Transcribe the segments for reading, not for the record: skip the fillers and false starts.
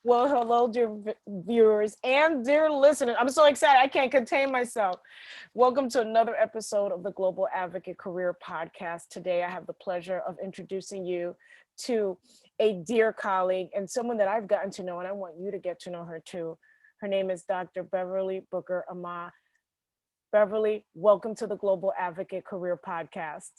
Well, hello, dear viewers and dear listeners. I'm so excited. I can't contain myself. Welcome to another episode of the Global Advocate Career Podcast. Today, I have the pleasure of introducing you to a dear colleague and someone that I've gotten to know, and I want you to get to know her too. Her name is Dr. Beverly Booker Ammah. Beverly, welcome to the Global Advocate Career Podcast.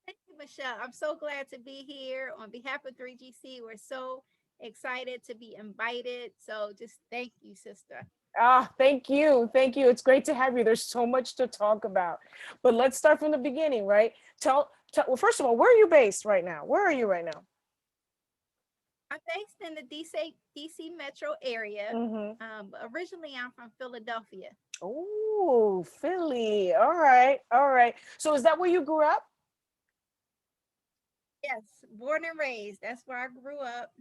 Thank you, Michelle. I'm so glad to be here on behalf of 3GC. We're so excited to be invited. So just thank you, sister. Thank you. Thank you. It's great to have you. There's so much to talk about. But let's start from the beginning, right? Well, first of all, where are you based right now? Where are you right now? I'm based in the DC metro area. Mm-hmm. But originally, I'm from Philadelphia. Oh, Philly. All right. All right. So is that where you grew up? Yes, born and raised. That's where I grew up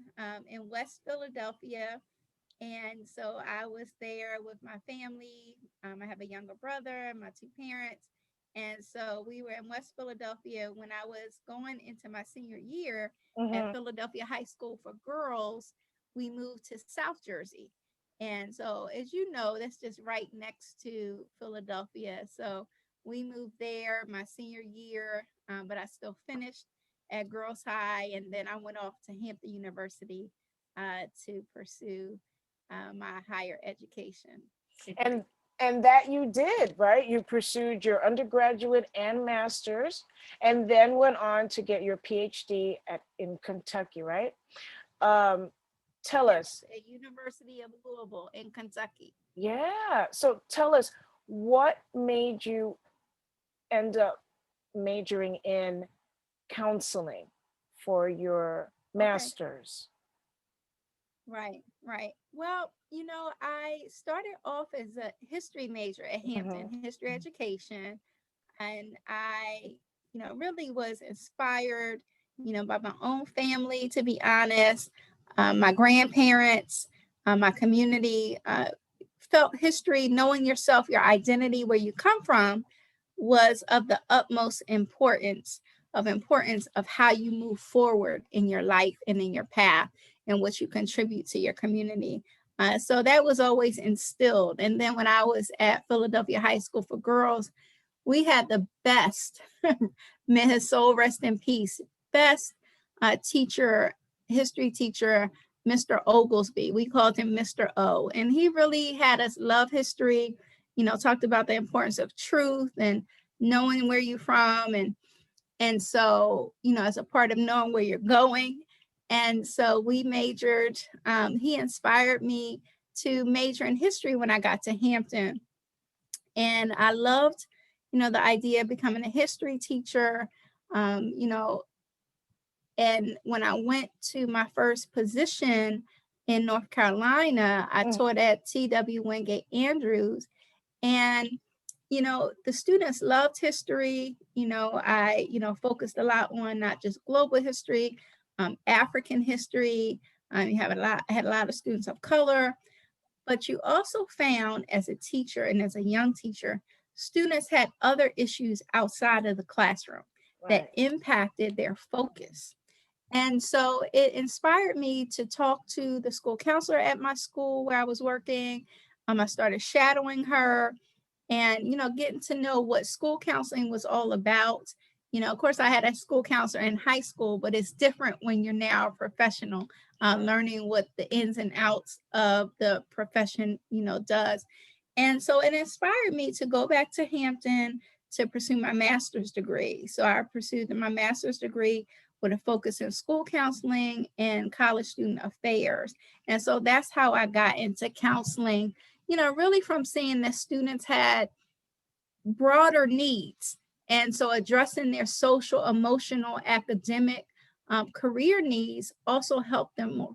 in West Philadelphia. And so I was there with my family. I have a younger brother, my two parents. And so we were in West Philadelphia when I was going into my senior year at Mm-hmm. Philadelphia High School for Girls. We moved to South Jersey. And so, as you know, that's just right next to Philadelphia. So we moved there my senior year, but I still finished at Girls High. And then I went off to Hampton University to pursue my higher education And degree. and that you did, right? You pursued your undergraduate and master's, and then went on to get your PhD in Kentucky, right? Um, Tell us, Yes, at University of Louisville in Kentucky. yeah. So tell us, what made you end up majoring in counseling for your Okay. master's? Right, right. Well, I started off as a history major at Mm-hmm. Hampton, history education, and I, really was inspired, by my own family, to be honest, my grandparents, my community. Felt history, knowing yourself, your identity, where you come from, was of the utmost importance of how you move forward in your life and in your path and what you contribute to your community. So that was always instilled. And then when I was at Philadelphia High School for Girls, we had the best, may his soul rest in peace, best teacher, history teacher, Mr. Oglesby. We called him Mr. O. And he really had us love history, talked about the importance of truth and knowing where you're from. And so, as a part of knowing where you're going. And so we majored, he inspired me to major in history when I got to Hampton. And I loved, the idea of becoming a history teacher. Um, you know, and when I went to my first position in North Carolina, I taught at T.W. Wingate Andrews. And, the students loved history. I, focused a lot on not just global history, African history. You have I had a lot of students of color, but you also found as a teacher and as a young teacher, students had other issues outside of the classroom that Right. impacted their focus. And so it inspired me to talk to the school counselor at my school where I was working. I started shadowing her and, getting to know what school counseling was all about. Of course, I had a school counselor in high school, but it's different when you're now a professional, Right. learning what the ins and outs of the profession, does. And so it inspired me to go back to Hampton to pursue my master's degree. So I pursued my master's degree with a focus in school counseling and college student affairs. And so that's how I got into counseling, really from seeing that students had broader needs. And so addressing their social, emotional, academic, career needs also helped them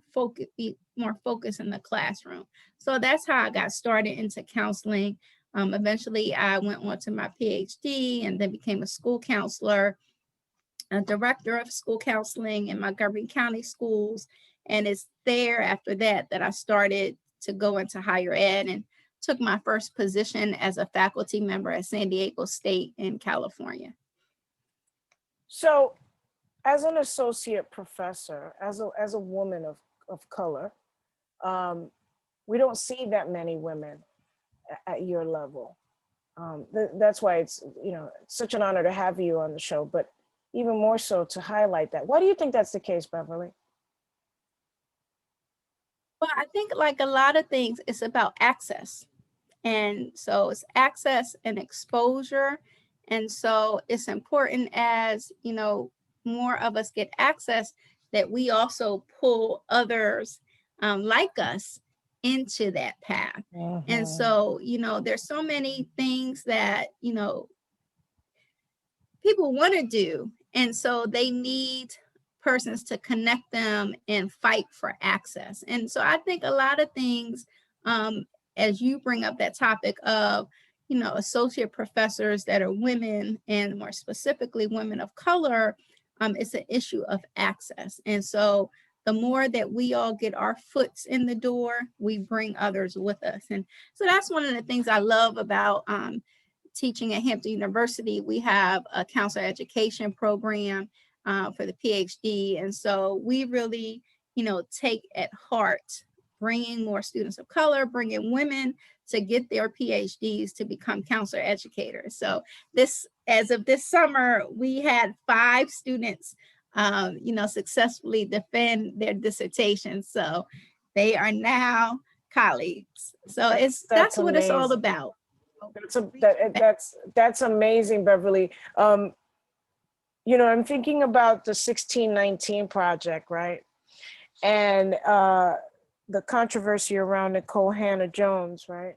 be more focused in the classroom. So that's how I got started into counseling. Eventually, I went on to my PhD and then became a school counselor, a director of school counseling in Montgomery County schools. And it's there after that that I started to go into higher ed and took my first position as a faculty member at San Diego State in California. So, as an associate professor, as a woman of color. We don't see that many women at your level. That's why it's, such an honor to have you on the show, but even more so to highlight that. Why do you think that's the case, Beverly? Well, I think like a lot of things, it's about access. And so it's access and exposure. And so it's important as, more of us get access that we also pull others like us into that path. Mm-hmm. And so, there's so many things that, people want to do. And so they need persons to connect them and fight for access. And so I think a lot of things, as you bring up that topic of, associate professors that are women and more specifically women of color, it's an issue of access. And so the more that we all get our foots in the door, we bring others with us. And so that's one of the things I love about teaching at Hampton University. We have a counselor education program for the PhD. And so we really, take at heart bringing more students of color, bringing women to get their PhDs to become counselor educators. So as of this summer, we had 5 students, successfully defend their dissertations. So they are now colleagues. So that's what it's all about. That's amazing, Beverly. I'm thinking about the 1619 project, right? And the controversy around Nicole Hannah-Jones, right?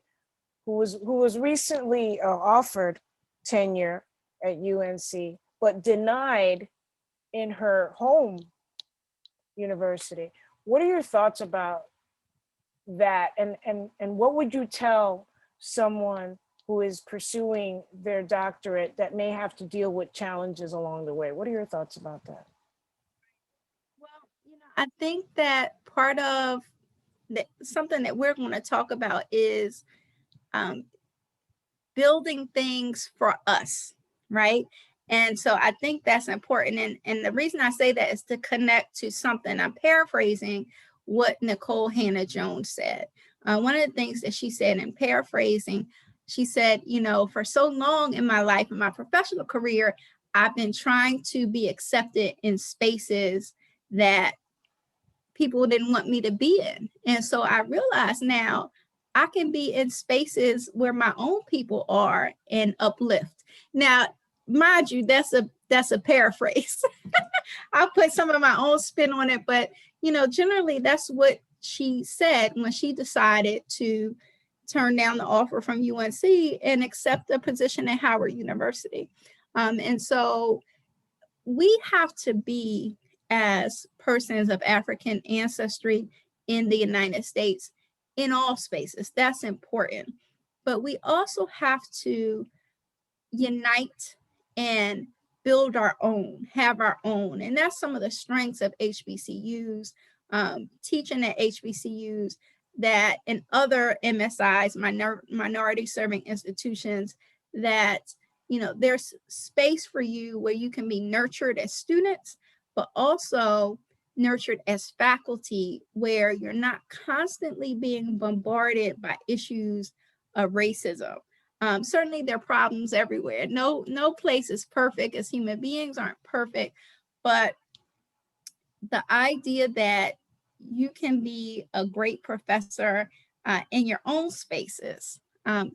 Who was recently offered tenure at UNC, but denied in her home university. What are your thoughts about that? And what would you tell someone who is pursuing their doctorate that may have to deal with challenges along the way? What are your thoughts about that? Well, I think that part of something that we're going to talk about is building things for us, right? And so I think that's important. And the reason I say that is to connect to something. I'm paraphrasing what Nicole Hannah-Jones said. One of the things that she said in paraphrasing, she said, for so long in my life, in my professional career, I've been trying to be accepted in spaces that people didn't want me to be in. And so I realize now I can be in spaces where my own people are and uplift. Now, mind you, that's a paraphrase. I'll put some of my own spin on it, but generally that's what she said when she decided to turn down the offer from UNC and accept a position at Howard University. And so we have to be, as persons of African ancestry in the United States, in all spaces. That's important. But we also have to unite and build our own, have our own. And that's some of the strengths of HBCUs, teaching at HBCUs that in other MSIs, minority serving institutions, that there's space for you where you can be nurtured as students, but also nurtured as faculty, where you're not constantly being bombarded by issues of racism. Certainly there are problems everywhere. No place is perfect, as human beings aren't perfect, but the idea that you can be a great professor in your own spaces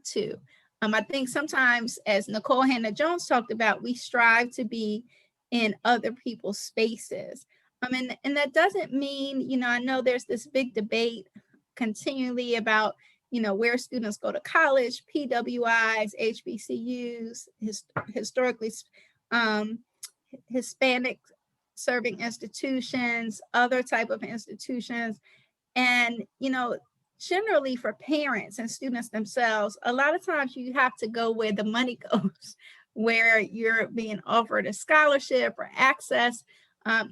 too. I think sometimes, as Nicole Hannah-Jones talked about, we strive to be in other people's spaces. And that doesn't mean, I know there's this big debate continually about, where students go to college, PWIs, HBCUs, historically Hispanic serving institutions, other type of institutions. And, generally for parents and students themselves, a lot of times you have to go where the money goes, where you're being offered a scholarship or access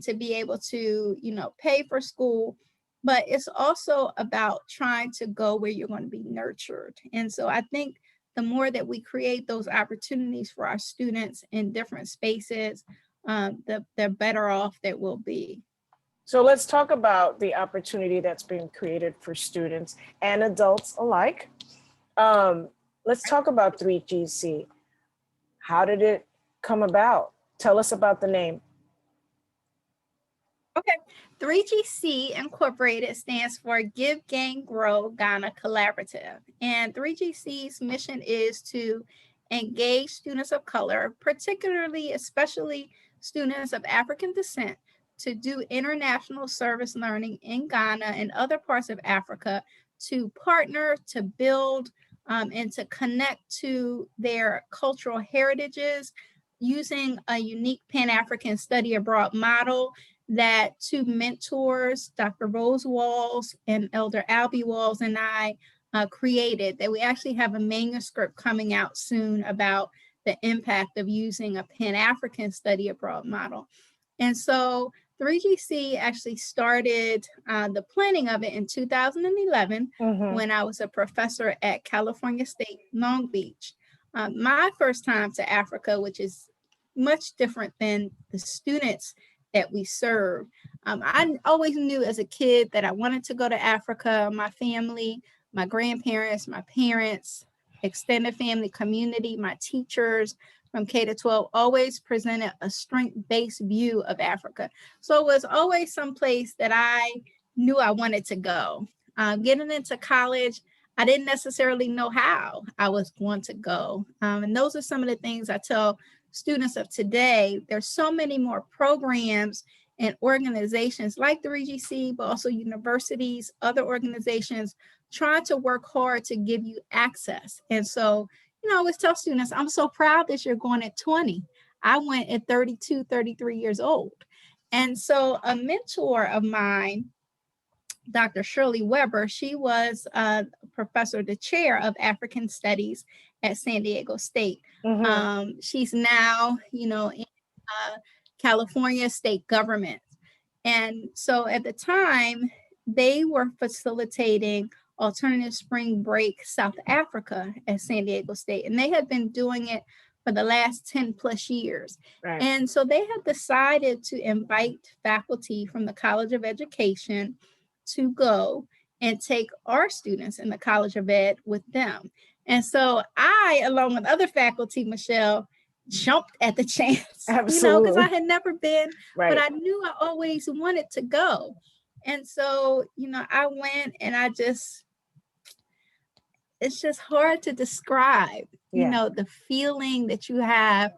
to be able to, pay for school. But it's also about trying to go where you're going to be nurtured. And so I think the more that we create those opportunities for our students in different spaces, the better off that we'll be. So let's talk about the opportunity that's been created for students and adults alike. Let's talk about 3GC. How did it come about? Tell us about the name. Okay, 3GC Incorporated stands for Give, Gain, Grow Ghana Collaborative. And 3GC's mission is to engage students of color, especially students of African descent, to do international service learning in Ghana and other parts of Africa, to partner, to build, and to connect to their cultural heritages using a unique Pan-African study abroad model that two mentors, Dr. Rose Walls and Elder Albie Walls, and I created, that we actually have a manuscript coming out soon about the impact of using a Pan-African study abroad model. And so 3GC actually started the planning of it in 2011 when I was a professor at California State, Long Beach. My first time to Africa, which is much different than the students that we serve. I always knew as a kid that I wanted to go to Africa. My family, my grandparents, my parents, extended family, community, my teachers from K to 12 always presented a strength-based view of Africa. So it was always someplace that I knew I wanted to go. Getting into college, I didn't necessarily know how I was going to go. And those are some of the things I tell students of today. There's so many more programs and organizations like the 3GC, but also universities, other organizations trying to work hard to give you access. And so, I always tell students, I'm so proud that you're going at 20. I went at 32, 33 years old. And so a mentor of mine, Dr. Shirley Weber, she was a professor, the chair of African Studies at San Diego State. She's now, in California state government. And so at the time, they were facilitating alternative spring break South Africa at San Diego State. And they had been doing it for the last 10 plus years. Right. And so they had decided to invite faculty from the College of Education to go and take our students in the College of Ed with them. And so I, along with other faculty, Michelle, jumped at the chance, Absolutely. Because I had never been, right. But I knew I always wanted to go. And so, I went and it's just hard to describe, the feeling that you have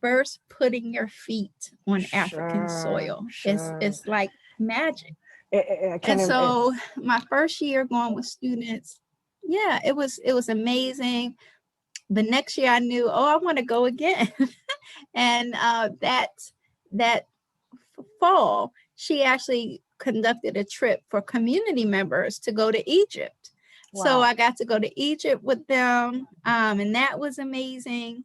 first putting your feet on African soil. Sure. It's like magic. And so my first year going with students, it was amazing. The next year I knew, I want to go again. And that fall, she actually conducted a trip for community members to go to Egypt. Wow. So I got to go to Egypt with them, and that was amazing.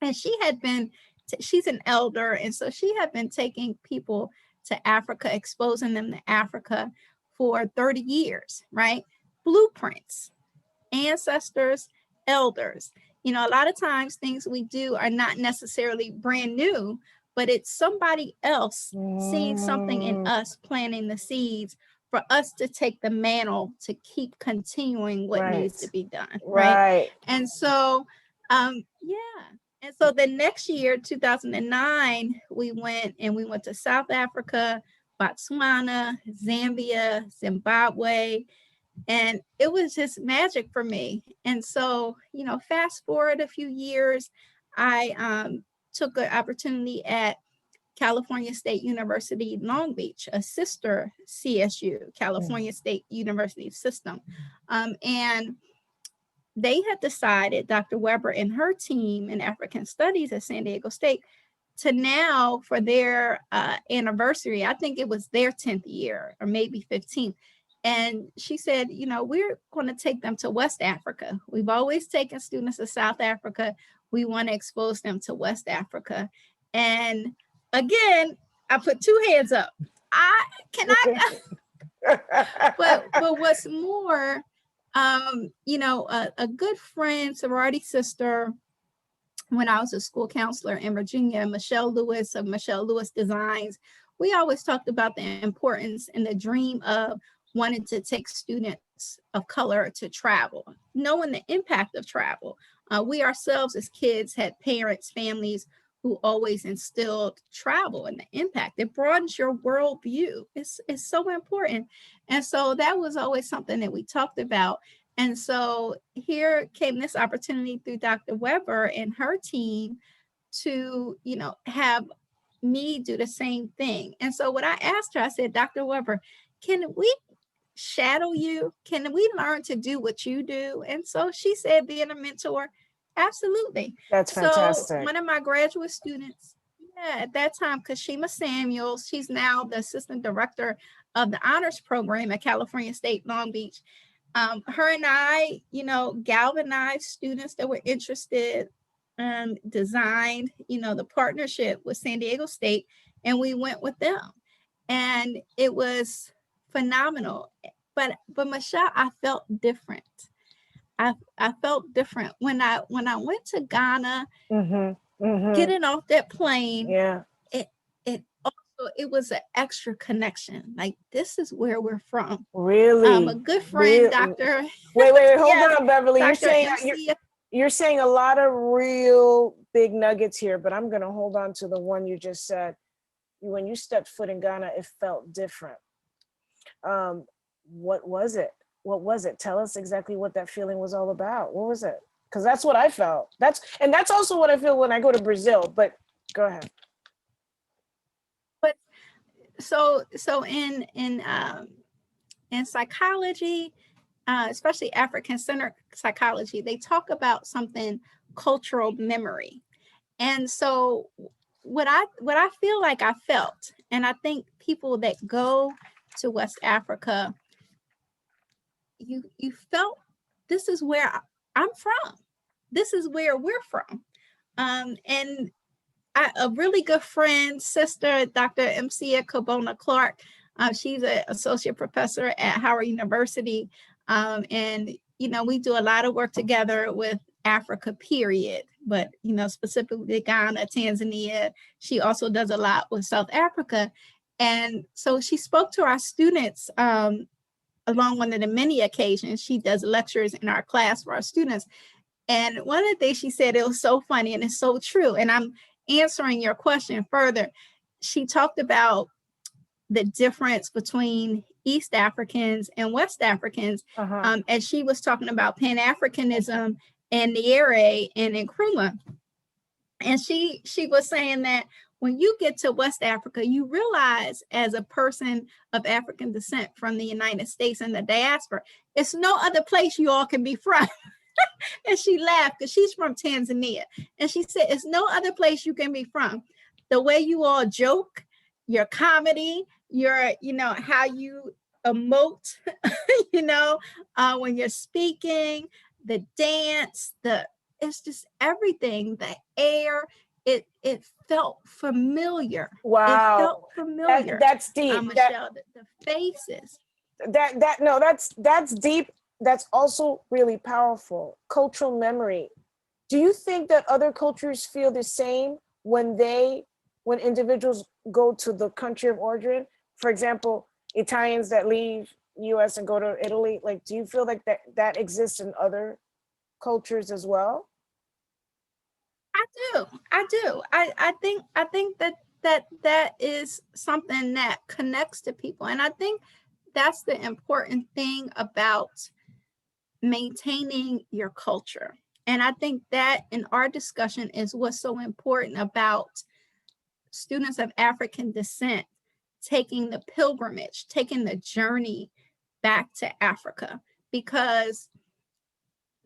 And she's an elder, and so she had been taking people to Africa, exposing them to Africa for 30 years, right? Blueprints, ancestors, elders. A lot of times things we do are not necessarily brand new, but it's somebody else seeing something in us, planting the seeds for us to take the mantle to keep continuing what needs to be done. Right. And so, And so the next year, 2009, we went to South Africa, Botswana, Zambia, Zimbabwe, and it was just magic for me. And so, fast forward a few years, I took an opportunity at California State University, Long Beach, a sister CSU, California State University system. And they had decided, Dr. Weber and her team in African Studies at San Diego State, to now for their anniversary, I think it was their 10th year or maybe 15th. And she said, we're going to take them to West Africa. We've always taken students to South Africa. We want to expose them to West Africa. And again, I put two hands up. But what's more, a good friend, sorority sister, when I was a school counselor in Virginia, Michelle Lewis of Michelle Lewis Designs, we always talked about the importance and the dream of wanting to take students of color to travel, knowing the impact of travel. We ourselves as kids had parents, families who always instilled travel and the impact. It broadens your worldview. It's so important. And so that was always something that we talked about. And so here came this opportunity through Dr. Weber and her team to, have me do the same thing. And so what I asked her, I said, Dr. Weber, can we shadow you? Can we learn to do what you do? And so she said, being a mentor, absolutely. That's fantastic. So one of my graduate students, at that time, Kashima Samuels, she's now the assistant director of the honors program at California State Long Beach. Her and I, galvanized students that were interested, designed, the partnership with San Diego State, and we went with them. And it was phenomenal. But Michelle, I felt different. I felt different when I went to Ghana, getting off that plane. Yeah. It was an extra connection. Like, this is where we're from. Really? A good friend, Dr. Wait, hold on, Beverly. Dr. You're saying a lot of real big nuggets here, but I'm going to hold on to the one you just said. When you stepped foot in Ghana, it felt different. What was it? Tell us exactly what that feeling was all about. What was it? Because that's what I felt. That's also what I feel when I go to Brazil. But go ahead. But so in psychology, especially African-centered psychology, they talk about something, cultural memory. And so what I feel like I felt, and I think people that go to West Africa, you felt, this is where I'm from. This is where we're from. And a really good friend, sister, Dr. Mcia Kabona Clark, she's an associate professor at Howard University. And, we do a lot of work together with Africa, period. But, specifically Ghana, Tanzania. She also does a lot with South Africa. And so she spoke to our students along one of the many occasions. She does lectures in our class for our students. And one of the things she said, it was so funny and it's so true. And I'm answering your question further. She talked about the difference between East Africans and West Africans, as she was talking about Pan-Africanism and Nyere and Nkrumah. And she was saying that when you get to West Africa, you realize, as a person of African descent from the United States and the diaspora, it's no other place you all can be from. And she laughed because she's from Tanzania. And she said, it's no other place you can be from. The way you all joke, your comedy, your, how you emote, when you're speaking, the dance, it's just everything, the air, it felt familiar. Wow. It felt familiar. That's deep. Michelle, the faces. That's deep. That's also really powerful. Cultural memory. Do you think that other cultures feel the same when individuals go to the country of origin? For example, Italians that leave US and go to Italy, like, do you feel like that exists in other cultures as well? I do. I think that is something that connects to people. And I think that's the important thing about maintaining your culture. And I think that in our discussion is what's so important about students of African descent taking the pilgrimage, taking the journey back to Africa, because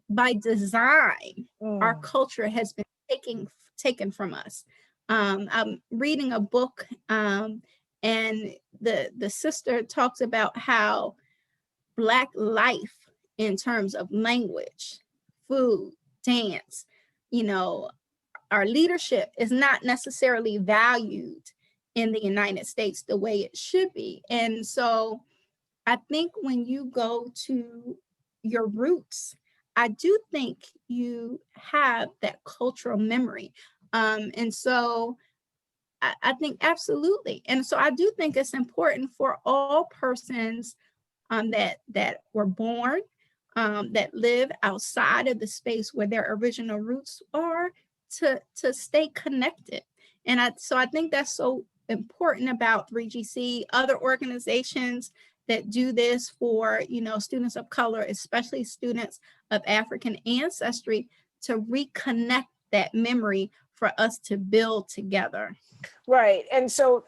by design, our culture has been taken from us. I'm reading a book, and the sister talks about how Black life, in terms of language, food, dance, our leadership is not necessarily valued in the United States the way it should be. And so I think when you go to your roots, I do think you have that cultural memory. And so I think absolutely. And so I do think it's important for all persons that were born, that live outside of the space where their original roots are, to stay connected. And so I think that's so important about 3GC. Other organizations that do this for, students of color, especially students of African ancestry, to reconnect that memory for us to build together. Right. And so,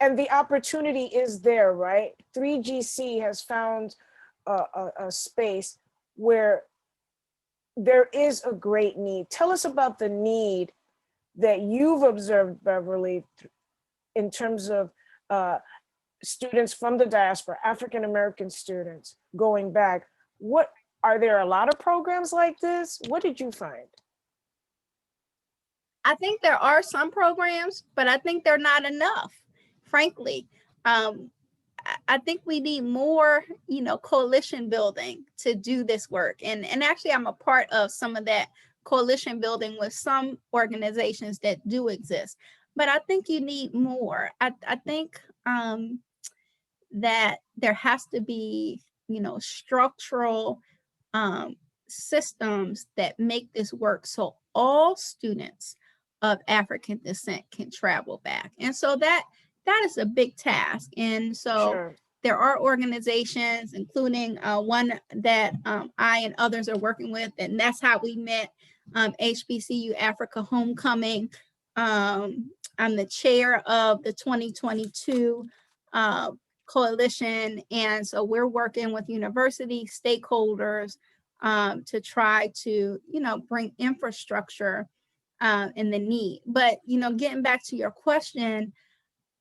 and the opportunity is there, right? 3GC has found a space where there is a great need. Tell us about the need that you've observed, Beverly, in terms of students from the diaspora, African American students going back. What are there a lot of programs like this? What did you find? I think there are some programs, but I think they're not enough, frankly. I think we need more, coalition building to do this work. And actually, I'm a part of some of that coalition building with some organizations that do exist. But I think you need more. I think that there has to be, structural systems that make this work so all students of African descent can travel back. And so that is a big task. And so Sure. there are organizations, including one that I and others are working with, and that's how we met, HBCU Africa Homecoming. I'm the chair of the 2022 coalition, and so we're working with university stakeholders to try to, bring infrastructure in the need. But, getting back to your question,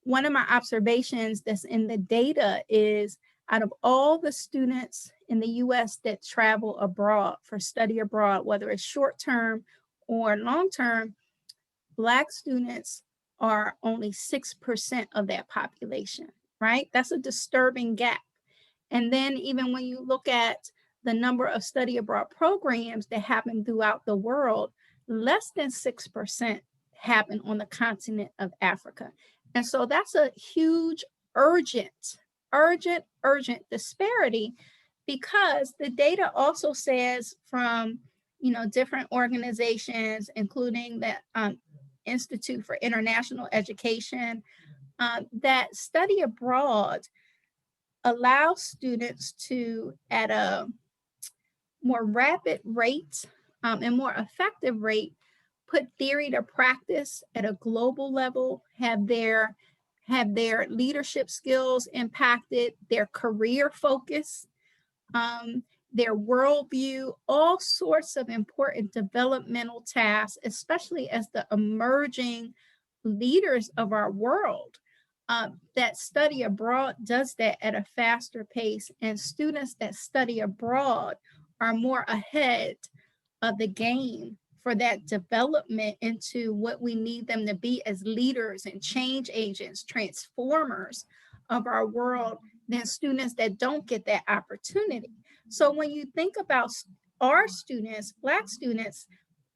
one of my observations that's in the data is out of all the students in the US that travel abroad for study abroad, whether it's short-term or long-term, Black students are only 6% of that population, right? That's a disturbing gap. And then even when you look at the number of study abroad programs that happen throughout the world, less than 6% happen on the continent of Africa. And so that's a huge, urgent disparity, because the data also says from, different organizations, including the Institute for International Education, that study abroad allows students to, at a more rapid rate and more effective rate, put theory to practice at a global level, have their leadership skills impacted, their career focus, their worldview, all sorts of important developmental tasks, especially as the emerging leaders of our world. That study abroad does that at a faster pace, and students that study abroad are more ahead of the game for that development into what we need them to be as leaders and change agents, transformers of our world, than students that don't get that opportunity. So when you think about our students, Black students,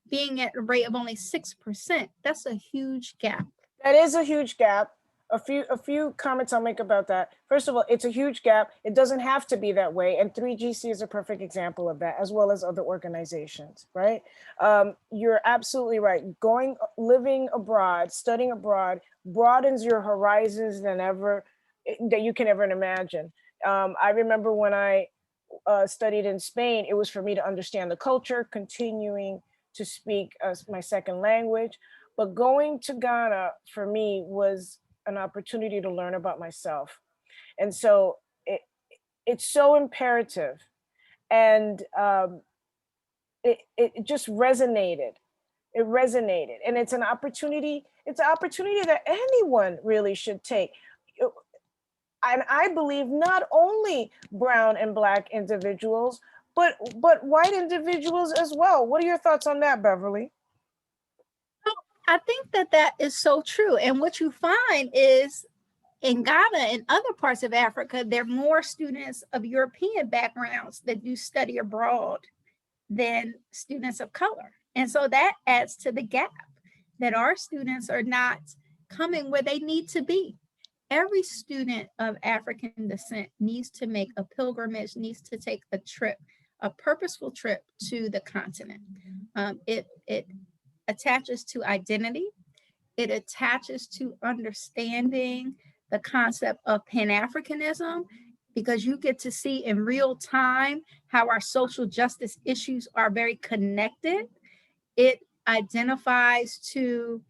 being at a rate of only 6%, that's a huge gap. That is a huge gap. A few comments I'll make about that. First of all, it's a huge gap. It doesn't have to be that way. And 3GC is a perfect example of that, as well as other organizations, right? You're absolutely right. Living abroad, studying abroad broadens your horizons that you can ever imagine. I remember when I studied in Spain, it was for me to understand the culture, continuing to speak my second language. But going to Ghana for me was an opportunity to learn about myself. And so it's so imperative. And it just resonated. It resonated. And it's an opportunity that anyone really should take. And I believe not only brown and Black individuals, but white individuals as well. What are your thoughts on that, Beverly? I think that is so true. And what you find is in Ghana and other parts of Africa, there are more students of European backgrounds that do study abroad than students of color. And so that adds to the gap, that our students are not coming where they need to be. Every student of African descent needs to make a pilgrimage, needs to take a trip, a purposeful trip to the continent. It attaches to identity. It attaches to understanding the concept of Pan-Africanism, because you get to see in real time how our social justice issues are very connected. It identifies to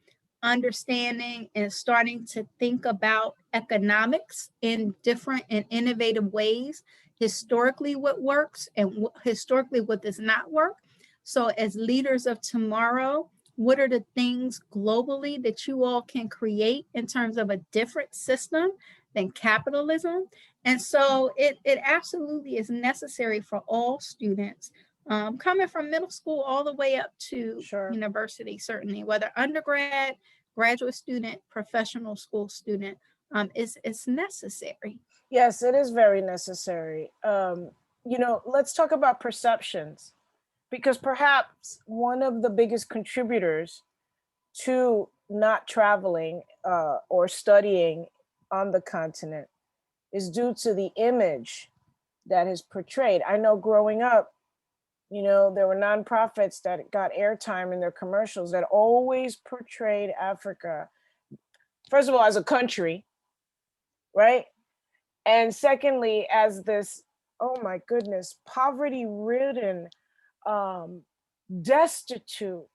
understanding and starting to think about economics in different and innovative ways, historically what works and historically what does not work. So as leaders of tomorrow, what are the things globally that you all can create in terms of a different system than capitalism? And so it absolutely is necessary for all students, coming from middle school all the way up to university, certainly, whether undergrad, graduate student, professional school student, it's necessary. Yes, it is very necessary. Let's talk about perceptions, because perhaps one of the biggest contributors to not traveling or studying on the continent is due to the image that is portrayed. I know growing up, there were nonprofits that got airtime in their commercials that always portrayed Africa, first of all, as a country, right? And secondly, as this, oh my goodness, poverty-ridden, destitute,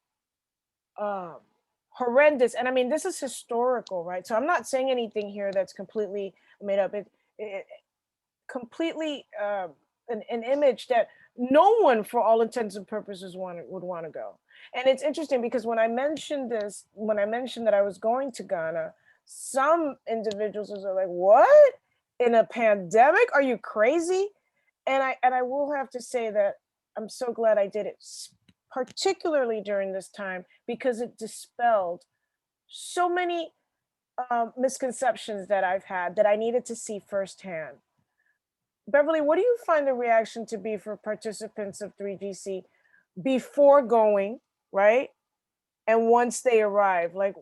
horrendous. And I mean, this is historical, right? So I'm not saying anything here that's completely made up. It completely an image that no one, for all intents and purposes, would want to go. And it's interesting because when I mentioned that I was going to Ghana, some individuals are like, "What? In a pandemic? Are you crazy?" And I will have to say that I'm so glad I did it, particularly during this time, because it dispelled so many misconceptions that I've had that I needed to see firsthand. Beverly, what do you find the reaction to be for participants of 3GC before going, right? And once they arrive, like,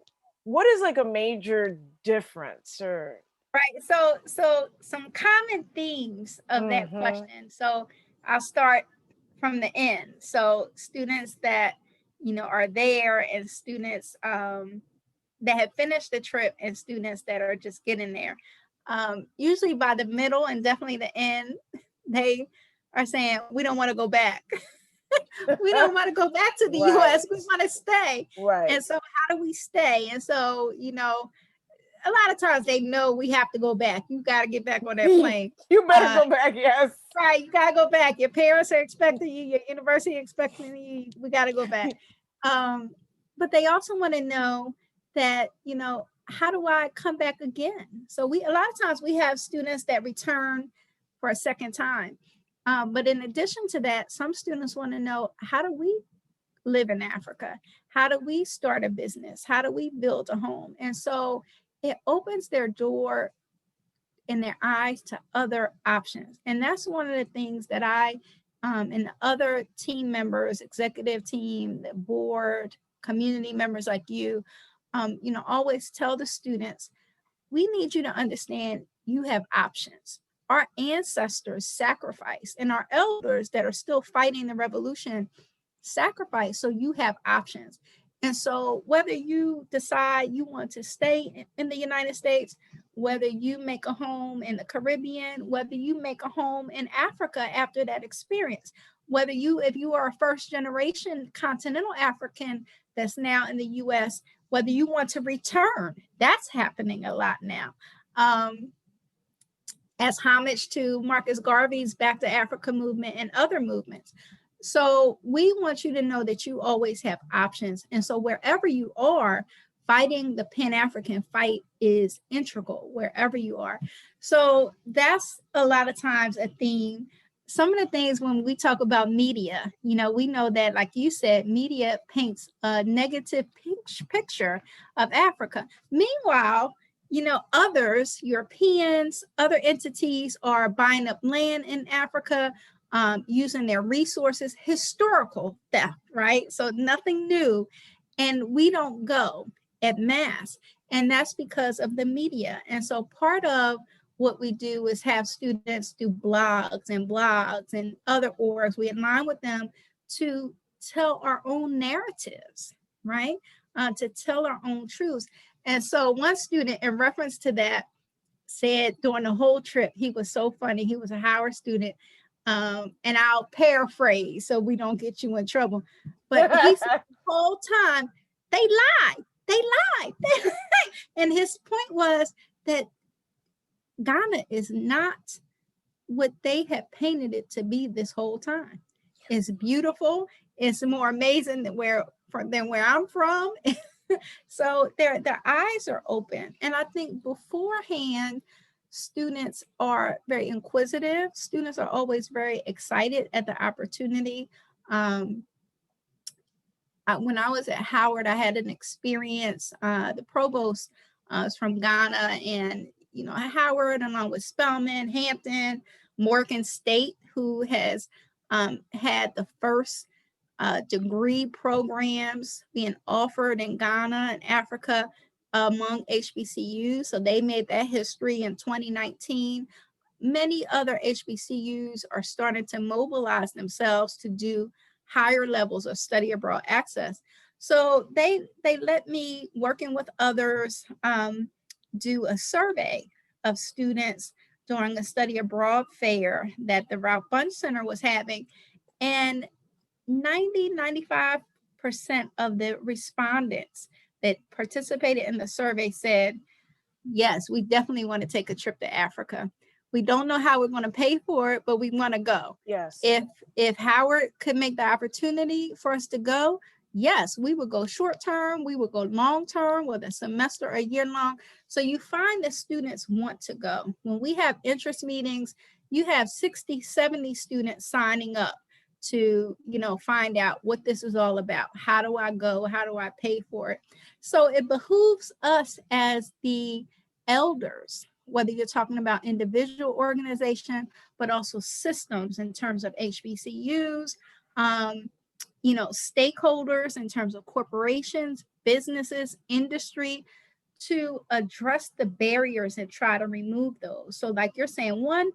what is like a major difference? Or right, so some common themes of that question. So I'll start from the end. So students that are there, and students that have finished the trip, and students that are just getting there. Usually by the middle and definitely the end, they are saying, we don't want to go back. We don't want to go back to the US. We want to stay. Right. And so how do we stay? And so, a lot of times they know we have to go back. You got to get back on that plane. You better go back, yes. Right, you got to go back. Your parents are expecting you. Your university expecting you. We got to go back. But they also want to know that, how do I come back again? So a lot of times we have students that return for a second time. But in addition to that, some students want to know, how do we live in Africa? How do we start a business? How do we build a home? And so it opens their door and their eyes to other options. And that's one of the things that I and the other team members, executive team, the board, community members like you, always tell the students, we need you to understand you have options. Our ancestors sacrificed, and our elders that are still fighting the revolution sacrifice, so you have options. And so whether you decide you want to stay in the United States, whether you make a home in the Caribbean, whether you make a home in Africa after that experience, if you are a first generation continental African that's now in the US, whether you want to return, that's happening a lot now. As homage to Marcus Garvey's Back to Africa movement and other movements. So we want you to know that you always have options. And so wherever you are, fighting the Pan-African fight is integral wherever you are. So that's a lot of times a theme. Some of the things when we talk about media, we know that, like you said, media paints a negative picture of Africa. Meanwhile, others, Europeans, other entities are buying up land in Africa, using their resources, historical theft, right? So nothing new. And we don't go en masse. And that's because of the media. And so part of what we do is have students do blogs and other orgs. We align with them to tell our own narratives, right? To tell our own truths. And so one student, in reference to that, said during the whole trip, he was so funny. He was a Howard student. And I'll paraphrase so we don't get you in trouble. But he said the whole time, they lie, they lie, they lie. And his point was that Ghana is not what they have painted it to be this whole time. It's beautiful. It's more amazing than where I'm from. So their eyes are open. And I think beforehand, students are very inquisitive. Students are always very excited at the opportunity. When I was at Howard, I had an experience. The provost is from Ghana, and Howard, along with Spelman, Hampton, Morgan State, who has had the first degree programs being offered in Ghana and Africa among HBCUs. So they made that history in 2019. Many other HBCUs are starting to mobilize themselves to do higher levels of study abroad access. So they let me, working with others, do a survey of students during a study abroad fair that the Ralph Bunche Center was having. And 95% of the respondents that participated in the survey said, yes, we definitely want to take a trip to Africa. We don't know how we're going to pay for it, but we want to go. Yes. If Howard could make the opportunity for us to go, yes, we would go short term, we would go long term, whether a semester or a year long. So you find that students want to go. When we have interest meetings, you have 60, 70 students signing up to find out what this is all about. How do I go? How do I pay for it? So it behooves us as the elders, whether you're talking about individual organization, but also systems in terms of HBCUs, stakeholders in terms of corporations, businesses, industry, to address the barriers and try to remove those. So like you're saying, one,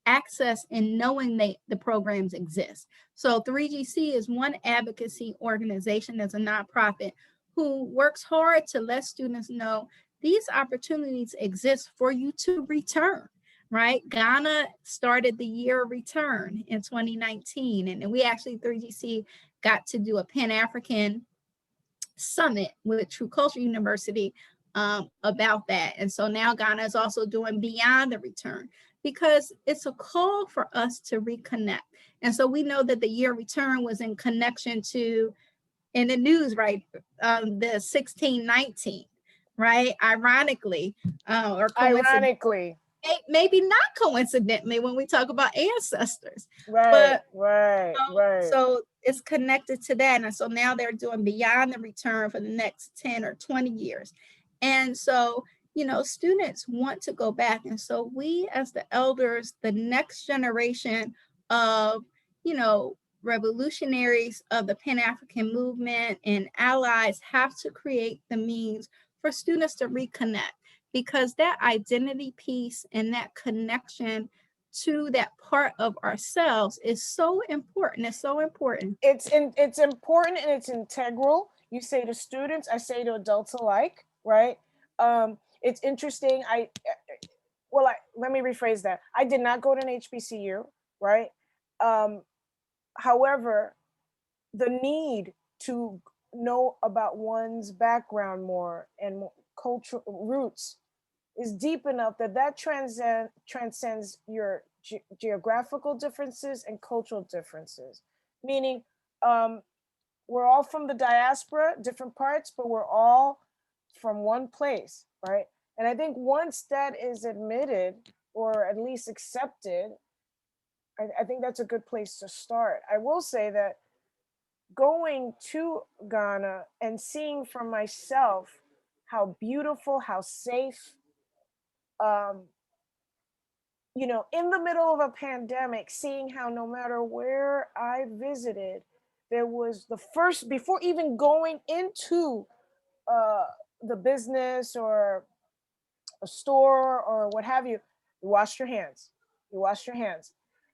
access and knowing the programs exist. So 3GC is one advocacy organization as a nonprofit who works hard to let students know these opportunities exist for you to return, right? Ghana started the year of return in 2019, and we actually, 3GC, got to do a Pan-African summit with True Culture University about that. And so now Ghana is also doing Beyond the Return, because it's a call for us to reconnect. And so we know that the year of return was in connection to, in the news, right, the 1619, right? Ironically, or ironically, maybe not coincidentally, when we talk about ancestors. Right, But right. So it's connected to that. And so now they're doing Beyond the Return for the next 10 or 20 years. And so, students want to go back. And so we, as the elders, the next generation of, revolutionaries of the Pan-African movement and allies, have to create the means for students to reconnect, because that identity piece and that connection to that part of ourselves is so important. It's so important. It's important and it's integral. You say to students, I say to adults alike, right? It's interesting. Let me rephrase that. I did not go to an HBCU, right? However, the need to know about one's background more and cultural roots is deep enough that transcends your geographical differences and cultural differences. Meaning, we're all from the diaspora, different parts, but we're all from one place, right? And I think once that is admitted or at least accepted, I think that's a good place to start. I will say that going to Ghana and seeing for myself how beautiful, how safe, um, in the middle of a pandemic, seeing how no matter where I visited, there was the first, before even going into the business or a store or what have you, you washed your hands. You washed your hands.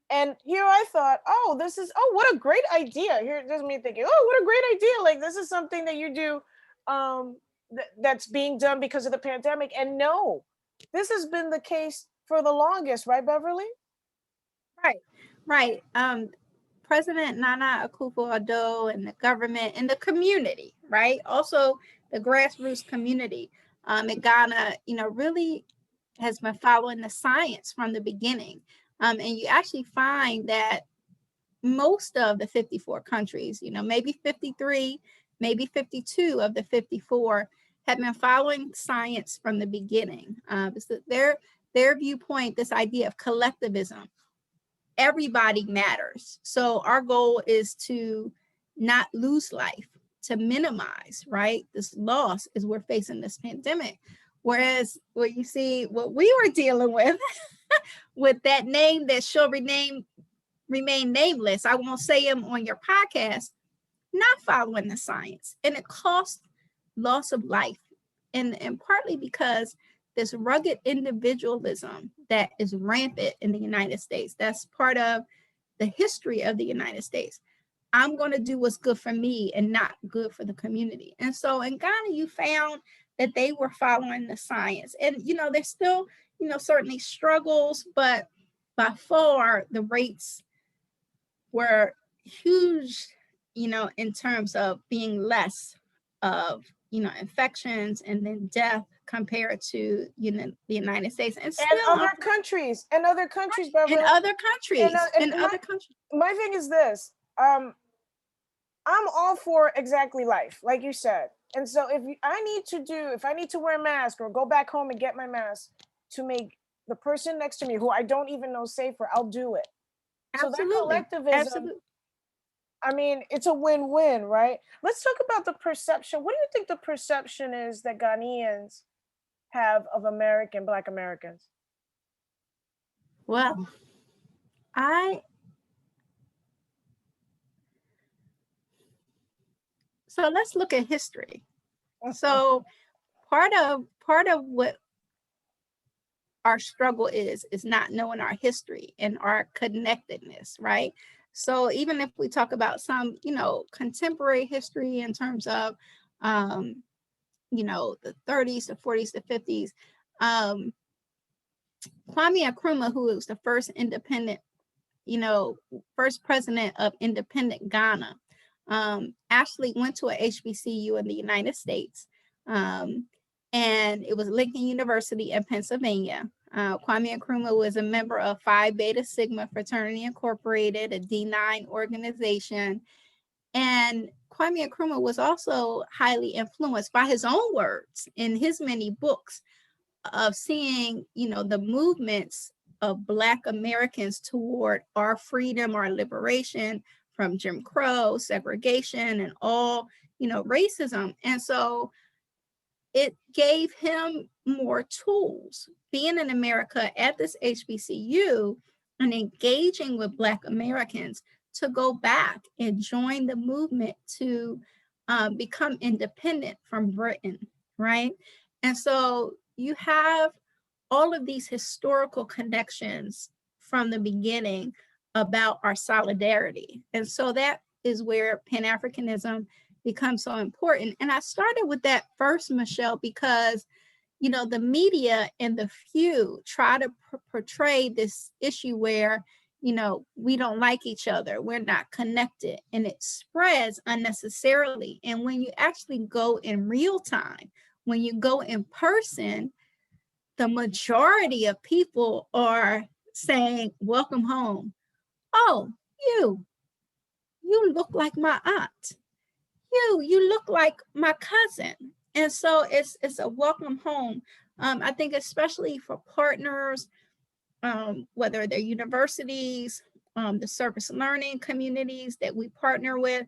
And here I thought, oh, this is, oh, what a great idea. Here, there's me thinking, oh, what a great idea. Like, this is something that you do that's being done because of the pandemic. And no, this has been the case for the longest, right, Beverly? Right, right. President Nana Akufo-Addo and the government and the community, right? Also the grassroots community in Ghana, really has been following the science from the beginning. And you actually find that most of the 54 countries, maybe 53, maybe 52 of the 54 have been following science from the beginning. So their viewpoint, this idea of collectivism, everybody matters. So our goal is to not lose life, to minimize, right? This loss as we're facing this pandemic. Whereas what you see, what we were dealing with, with that name that shall remain nameless, I won't say them on your podcast, not following the science. And it costs loss of life. And partly because this rugged individualism that is rampant in the United States, that's part of the history of the United States. I'm going to do what's good for me and not good for the community. And so in Ghana, you found that they were following the science. And, there's still, certainly struggles, but by far the rates were huge, in terms of being less of, infections and then death compared to, the United States and still other countries, Beverly. In other countries. My thing is this. I'm all for exactly life, like you said. And so if I need to wear a mask or go back home and get my mask to make the person next to me who I don't even know safer, I'll do it. Absolutely. So that collectivism, Absolutely. I mean, it's a win-win, right? Let's talk about the perception. What do you think the perception is that Ghanaians have of Black Americans? Well, so let's look at history. So part of what our struggle is not knowing our history and our connectedness, right? So even if we talk about some, contemporary history in terms of, the 30s, the 40s, the 50s, Kwame Nkrumah, who was the first independent, first president of independent Ghana, actually went to a HBCU in the United States. And it was Lincoln University in Pennsylvania. Kwame Nkrumah was a member of Phi Beta Sigma Fraternity Incorporated, a D9 organization. And Kwame Nkrumah was also highly influenced by his own words in his many books of seeing, the movements of Black Americans toward our freedom, our liberation from Jim Crow, segregation, and all, racism. And so it gave him more tools being in America at this HBCU and engaging with Black Americans to go back and join the movement to become independent from Britain, right? And so you have all of these historical connections from the beginning about our solidarity. And so that is where Pan-Africanism becomes so important. And I started with that first, Michelle, because, the media and the few try to portray this issue where, we don't like each other, we're not connected, and it spreads unnecessarily. And when you actually go in real time, when you go in person, the majority of people are saying, welcome home. Oh, you look like my aunt. You look like my cousin. And so it's a welcome home. I think especially for partners, whether they're universities, the service learning communities that we partner with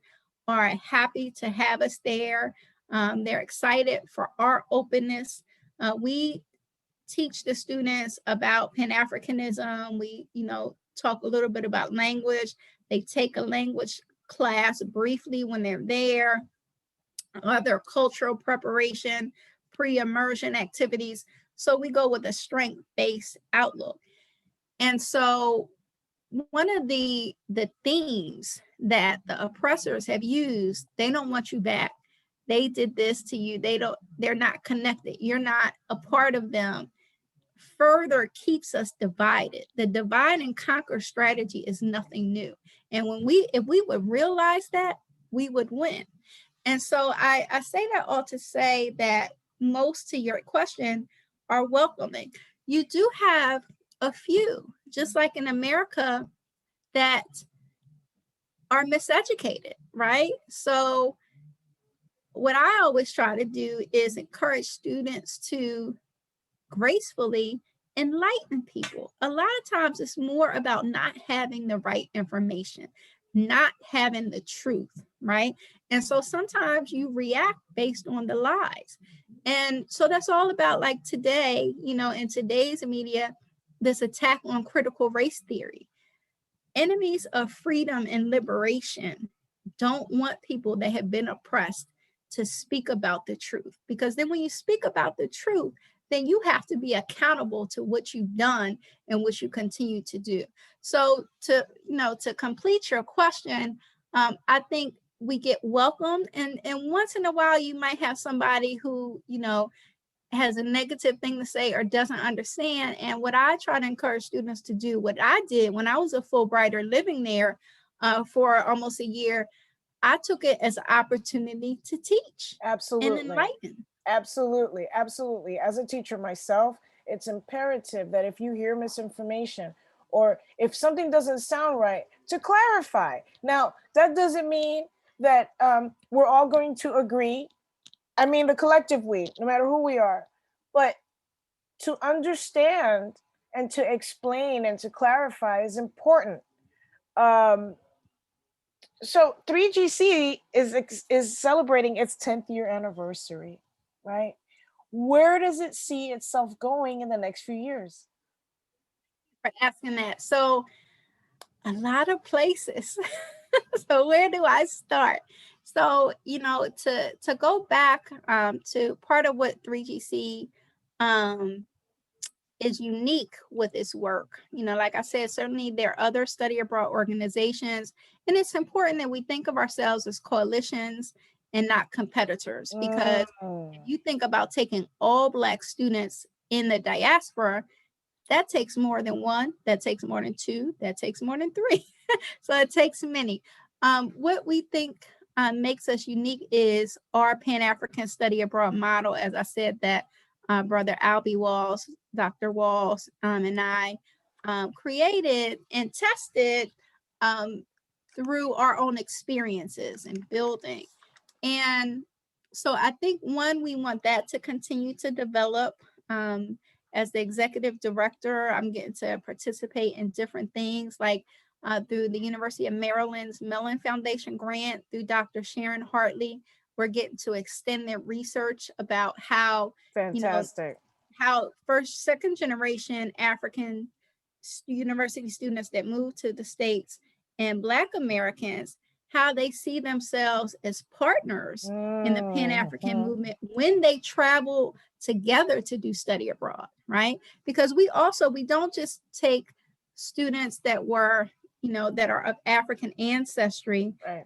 are happy to have us there. They're excited for our openness. We teach the students about Pan-Africanism. We, talk a little bit about language. They take a language class briefly when they're there, other cultural preparation pre-immersion activities. So we go with a strength-based outlook. And so one of the themes that the oppressors have used, they don't want you back. They did this to you. They're not connected. You're not a part of them. Further keeps us divided. The divide and conquer strategy is nothing new. And if we would realize that, we would win. And so I say that all to say that most, to your question, are welcoming. You do have a few, just like in America, that are miseducated, right? So what I always try to do is encourage students to gracefully enlighten people. A lot of times it's more about not having the right information, not having the truth, right? And so sometimes you react based on the lies. And so that's all about, like today, in today's media, this attack on critical race theory. Enemies of freedom and liberation don't want people that have been oppressed to speak about the truth, because then when you speak about the truth, then you have to be accountable to what you've done and what you continue to do. So to complete your question, I think we get welcomed, and once in a while you might have somebody who has a negative thing to say or doesn't understand. And what I try to encourage students to do, what I did when I was a Fulbrighter living there for almost a year, I took it as an opportunity to teach. Absolutely. And enlighten. Absolutely. Absolutely. As a teacher myself, it's imperative that if you hear misinformation or if something doesn't sound right, to clarify. Now, that doesn't mean that we're all going to agree. I mean, the collective we, no matter who we are, but to understand and to explain and to clarify is important. So 3GC is celebrating its 10th year anniversary, right? Where does it see itself going in the next few years? For asking that. So a lot of places. So where do I start? So, to go back to part of what 3GC is unique with its work. Like I said, certainly there are other study abroad organizations, and it's important that we think of ourselves as coalitions and not competitors, because if you think about taking all Black students in the diaspora, that takes more than one, that takes more than two, that takes more than three. So it takes many. What we think makes us unique is our Pan-African study abroad model. As I said, that Brother Albie Walls, Dr. Walls, and I created and tested through our own experiences and building. And so I think, one, we want that to continue to develop. As the executive director, I'm getting to participate in different things, like through the University of Maryland's Mellon Foundation grant, through Dr. Sharon Hartley. We're getting to extend their research about how, Fantastic. How second generation African university students that move to the States and Black Americans, how they see themselves as partners in the Pan-African movement when they travel together to do study abroad, right? Because we don't just take students that were, that are of African ancestry, right.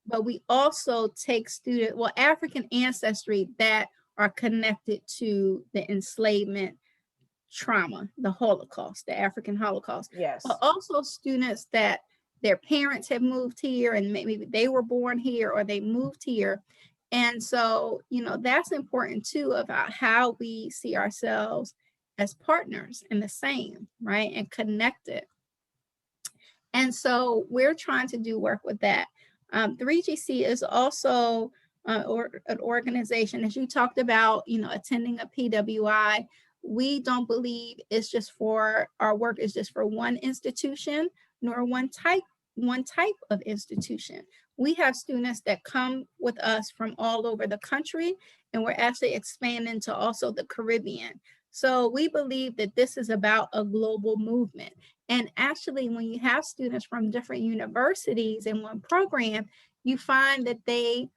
But we also take African ancestry that are connected to the enslavement trauma, the Holocaust, the African Holocaust. Yes. But also students that their parents have moved here and maybe they were born here or they moved here. And so, that's important too, about how we see ourselves as partners and the same, right? And connected. And so we're trying to do work with that. 3GC is also an organization, as you talked about, attending a PWI. We don't believe our work is just for one institution, nor one type of institution. We have students that come with us from all over the country, and we're actually expanding to also the Caribbean. So we believe that this is about a global movement. And actually, when you have students from different universities in one program, you find that they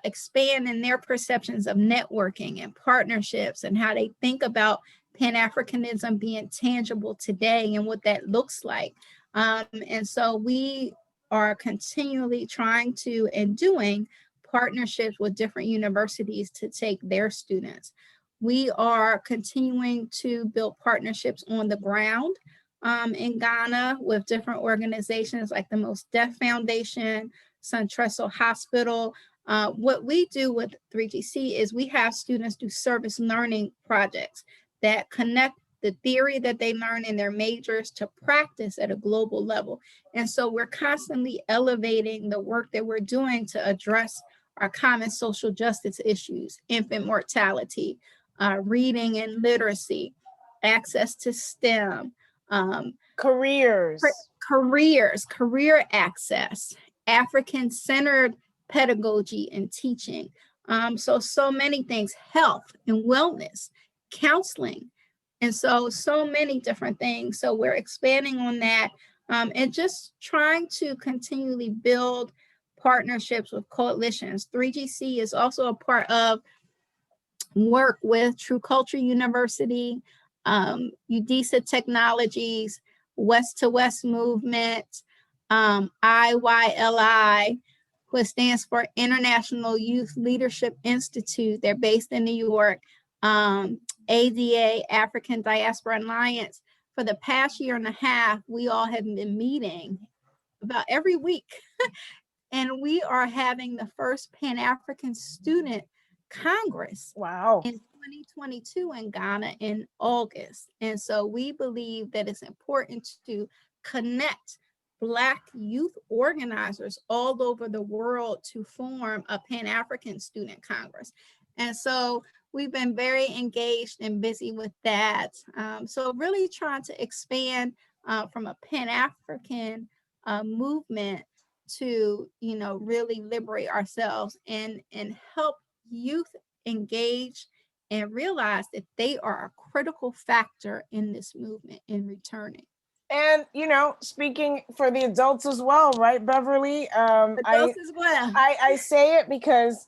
expand in their perceptions of networking and partnerships and how they think about Pan-Africanism being tangible today and what that looks like. And so we are continually trying to and doing partnerships with different universities to take their students. We are continuing to build partnerships on the ground in Ghana with different organizations like the Most Deaf Foundation, Suntresso Hospital. What we do with 3GC is we have students do service learning projects that connect the theory that they learn in their majors to practice at a global level. And so we're constantly elevating the work that we're doing to address our common social justice issues, infant mortality, reading and literacy, access to STEM, career access, African-centered pedagogy and teaching. So many things, health and wellness, counseling. And so many different things. So we're expanding on that and just trying to continually build partnerships with coalitions. 3GC is also a part of work with True Culture University, UDESA Technologies, West to West Movement, IYLI, which stands for International Youth Leadership Institute. They're based in New York. ADA, African Diaspora Alliance. For the past year and a half, we all have been meeting about every week. And we are having the first Pan-African Student Congress in 2022 in Ghana in August. And so we believe that it's important to connect Black youth organizers all over the world to form a Pan-African Student Congress. And so we've been very engaged and busy with that. So really trying to expand from a Pan-African movement to, really liberate ourselves and help youth engage and realize that they are a critical factor in this movement in returning. And, speaking for the adults as well, right, Beverly? Adults as well. I say it because,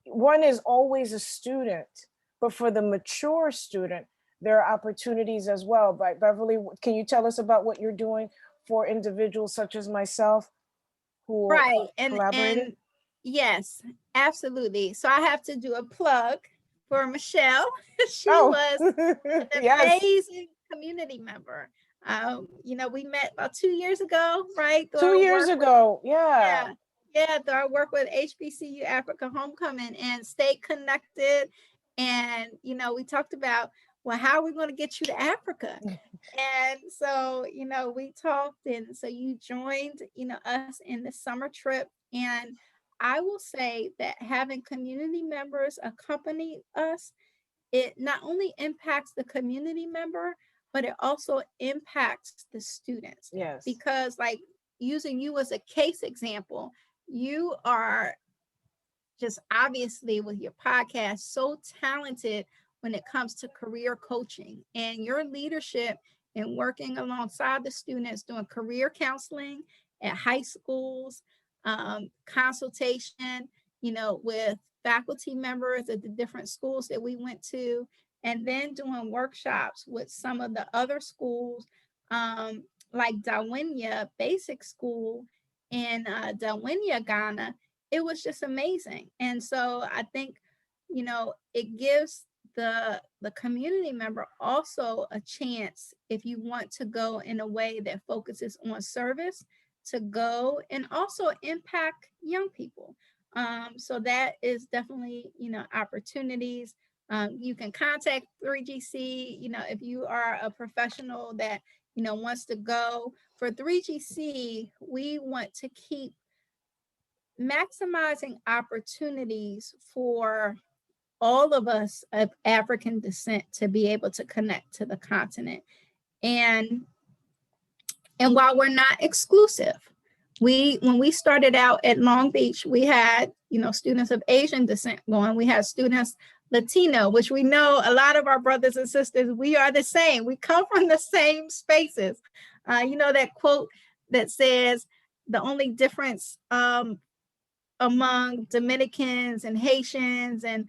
one is always a student, but for the mature student, there are opportunities as well. But Beverly, can you tell us about what you're doing for individuals such as myself who collaborated? And yes, absolutely. So I have to do a plug for Michelle. She was an amazing community member. We met about 2 years ago, right? 2 years ago, yeah. Through our work with HBCU Africa Homecoming and stay connected. And, we talked about, well, how are we going to get you to Africa? And so, we talked, and so you joined, us in the summer trip. And I will say that having community members accompany us, it not only impacts the community member, but it also impacts the students. Yes. Because like using you as a case example, you are just obviously with your podcast so talented when it comes to career coaching, and your leadership in working alongside the students doing career counseling at high schools, consultation, with faculty members at the different schools that we went to, and then doing workshops with some of the other schools, like Dawinya Basic School in Dawinya, Ghana. It was just amazing. And so I think, it gives the community member also a chance, if you want to go in a way that focuses on service, to go and also impact young people. So that is definitely, opportunities. You can contact 3GC, if you are a professional that, wants to go. For 3GC, we want to keep maximizing opportunities for all of us of African descent to be able to connect to the continent. And while we're not exclusive, when we started out at Long Beach, we had, students of Asian descent going. We had students Latino, which we know a lot of our brothers and sisters, we are the same. We come from the same spaces. That quote that says, the only difference among Dominicans and Haitians and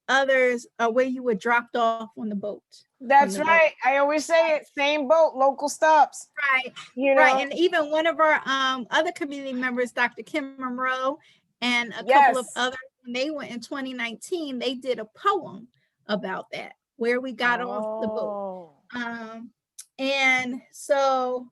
others where you were dropped off on the boat. That's right. I always say it, same boat, local stops. Right. You know? Right. And even one of our other community members, Dr. Kim Monroe, and a couple of others, when they went in 2019, they did a poem about that, where we got off the boat. And so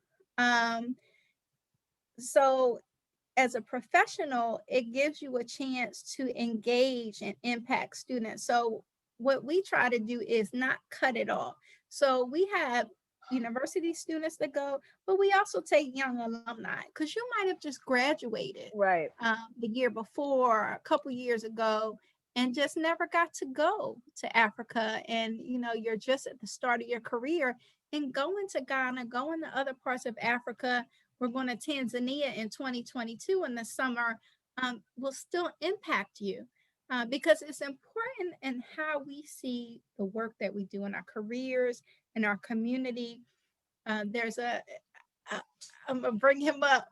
as a professional, it gives you a chance to engage and impact students. So what we try to do is not cut it off. So we have university students that go, but we also take young alumni, because you might have just graduated the year before, a couple years ago, and just never got to go to Africa. And, you're just at the start of your career, and going to Ghana, going to other parts of Africa. We're going to Tanzania in 2022 in the summer, will still impact you because it's important in how we see the work that we do in our careers, in our community. There's I'm going to bring him up.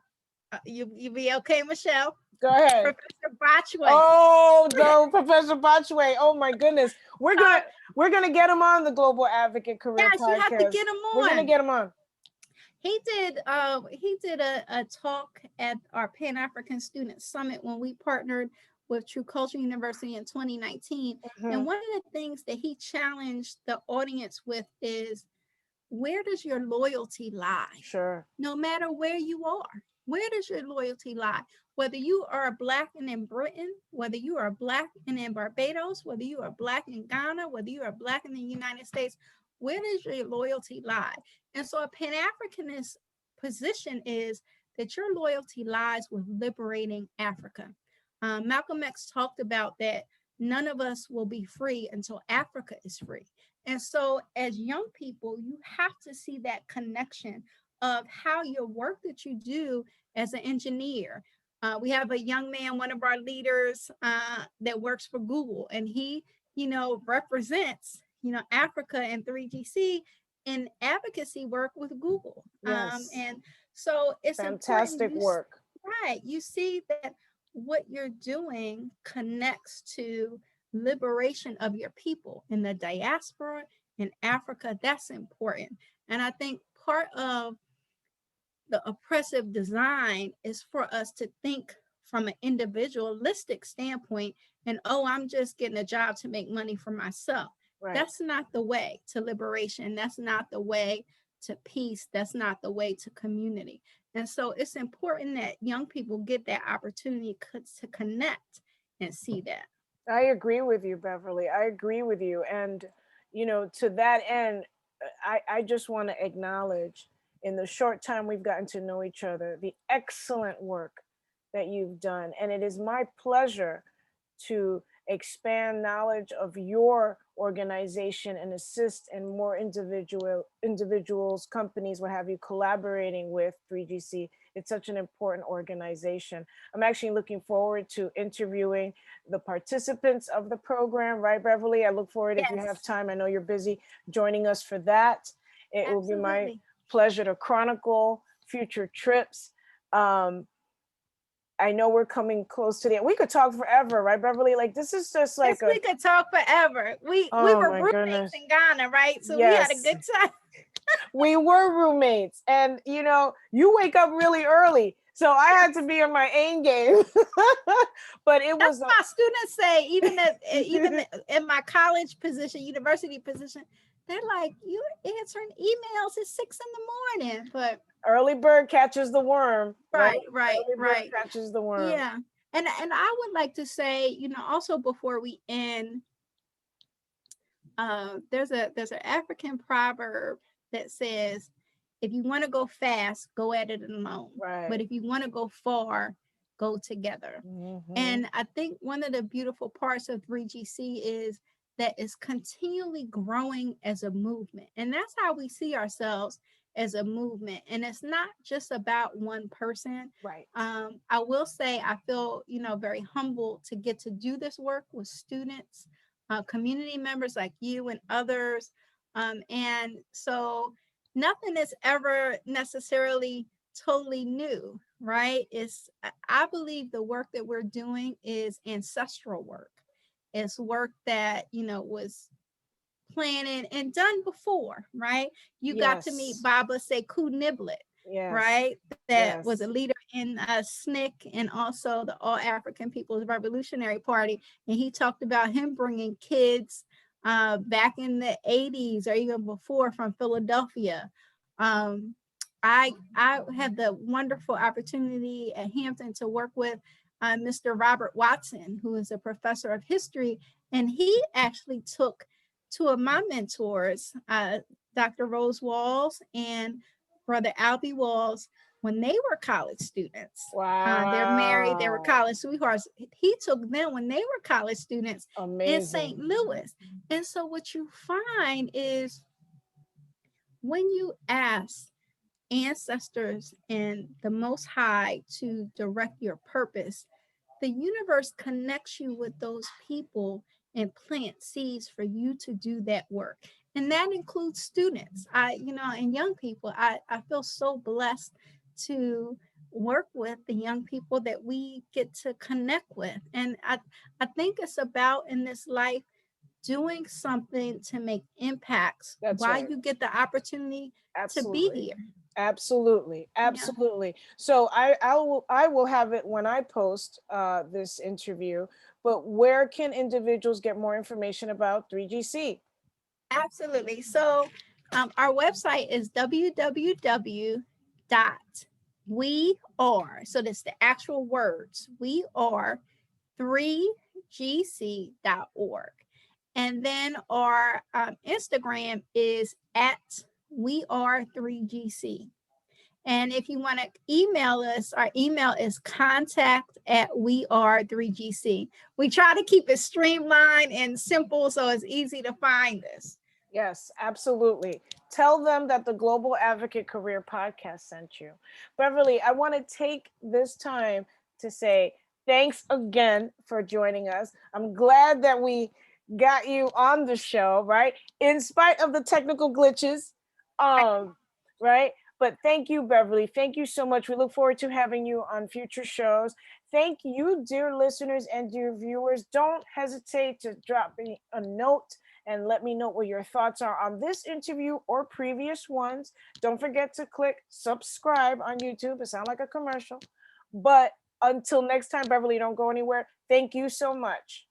You be okay, Michelle? Go ahead. Professor Botchway. Oh, no, Professor Botchway. Oh my goodness. We're gonna get him on the Global Advocate Career Podcast. You have to get him on. We're gonna get him on. He did a talk at our Pan-African Student Summit when we partnered with True Culture University in 2019. And one of the things that he challenged the audience with is, where does your loyalty lie? Sure. No matter where you are, where does your loyalty lie? Whether you are Black and in Britain, whether you are Black and in Barbados, whether you are Black in Ghana, whether you are Black in the United States, where does your loyalty lie? And so a Pan-Africanist position is that your loyalty lies with liberating Africa. Malcolm X talked about that none of us will be free until Africa is free. And so as young people, you have to see that connection of how your work that you do as an engineer. We have a young man, one of our leaders that works for Google, and he, represents, Africa and 3GC in advocacy work with Google. Yes. And so it's fantastic work. Right. You see that what you're doing connects to liberation of your people in the diaspora in Africa. That's important. And I think part of the oppressive design is for us to think from an individualistic standpoint and, I'm just getting a job to make money for myself. Right. That's not the way to liberation. That's not the way to peace. That's not the way to community. And so it's important that young people get that opportunity to connect and see that. I agree with you, Beverly. I agree with you. And, to that end, I just want to acknowledge, in the short time we've gotten to know each other, the excellent work that you've done. And it is my pleasure to expand knowledge of your organization and assist in more individuals, companies, what have you, collaborating with 3GC. It's such an important organization. I'm actually looking forward to interviewing the participants of the program, right, Beverly? I look forward, if you have time, I know you're busy, joining us for that. It will be my pleasure to chronicle future trips. I know we're coming close to the end. We could talk forever, right, Beverly? Like, this is just like we could talk forever. We were roommates in Ghana, right? So we had a good time. We were roommates, and you wake up really early, so I had to be on my A game. But it was my students say, even in my college position, university position, they're like, you're answering emails at 6 a.m. But early bird catches the worm. Right. Catches the worm. Yeah. And I would like to say, also before we end, there's an African proverb that says, if you want to go fast, go at it alone. Right. But if you want to go far, go together. Mm-hmm. And I think one of the beautiful parts of 3GC is that it's continually growing as a movement. And that's how we see ourselves, as a movement. And it's not just about one person. Right. I will say I feel, very humbled to get to do this work with students, community members like you and others. And so nothing is ever necessarily totally new. right? I believe the work that we're doing is ancestral work. It's work that, was planted and done before, right? You got to meet Yes. Baba Sekou Niblet, Yes. right? That was a Yes. leader in SNCC and also the All African People's Revolutionary Party. And he talked about him bringing kids back in the 80s or even before from Philadelphia. Um, I had the wonderful opportunity at Hampton to work with Mr. Robert Watson, who is a professor of history, and he actually took two of my mentors, Dr. Rose Walls and Brother Albie Walls, when they were college students. They're married, they were Wow. college sweethearts. He took them when they were college students in St. Amazing. Louis. And so what you find is when you ask ancestors and the Most High to direct your purpose, the universe connects you with those people and plant seeds for you to do that work. And that includes students. And young people. I feel so blessed to work with the young people that we get to connect with. And I think it's about in this life doing something to make impacts That's while right. you get the opportunity to be Absolutely. here. Absolutely. Yeah. Absolutely. So I will have it when I post this interview, but where can individuals get more information about 3GC? Absolutely. So our website is www dot we are, so that's the actual words, we are 3gc.org. And then our Instagram is at we are 3gc. And if you want to email us, our email is contact at we are 3GC. We try to keep it streamlined and simple so it's easy to find us. Yes, absolutely. Tell them that the Global Advocate Career Podcast sent you. Beverly, I want to take this time to say thanks again for joining us. I'm glad that we got you on the show, right? In spite of the technical glitches, um, right? But thank you, Beverly. Thank you so much. We look forward to having you on future shows. Thank you, dear listeners and dear viewers. Don't hesitate to drop me a note and let me know what your thoughts are on this interview or previous ones. Don't forget to click subscribe on YouTube. It sounds like a commercial. But until next time, Beverly, don't go anywhere. Thank you so much.